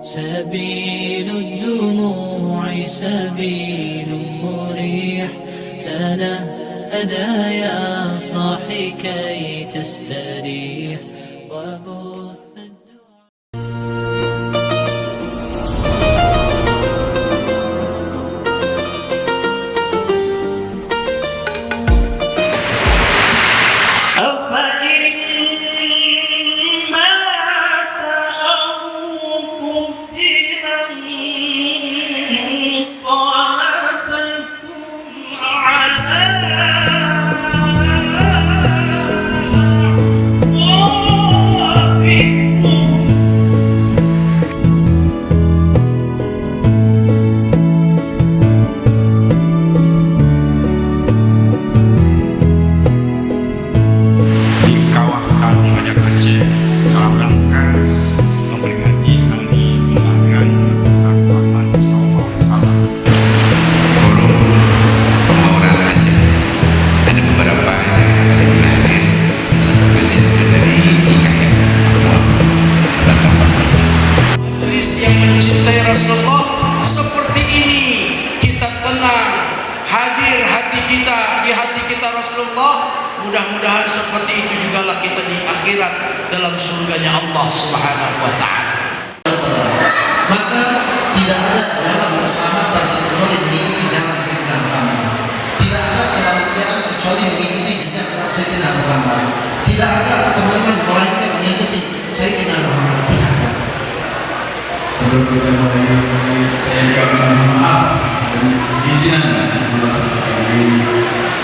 سبيل الدموع سبيل مريح تنهدى يا صاحي كي تستريح وبث Mudah-mudahan seperti itu jugalah kita di akhirat dalam surganya Allah Subhanahu wa taala. Maka tidak ada jalan keselamatan kecuali mengikuti jalan Sayyidina Muhammad. Tidak ada kebahagiaan kecuali mengikuti jejak Sayyidina Muhammad. Tidak ada ketenangan melainkan mengikuti Sayyidina Muhammad. Tidak ada. Sebelum kita mulai, saya juga mohon maaf dan izinan melaksanakan ini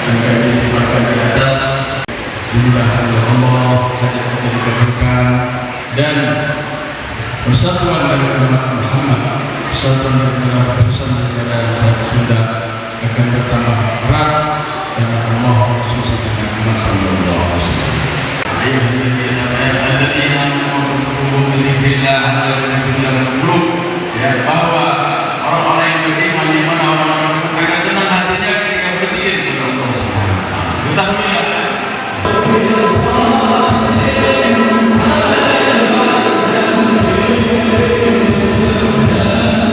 dan kami terima di atas. Dimuliakan oleh Allah, hajat kita dikabulkan dan persatuan dari umat Muhammad, persatuan dari utusan negara sudah akan bertambah erat dan Allah khusus dengan Muhammad sallallahu alaihi wasallam. Alladzina amanu bi dzikrillah ya, bahwa orang-orang yang beriman di mana orang-orang akan tenang hatinya ketika berzikir kepada Allah Subhanahu wa taala. Ketahuilah Thank you.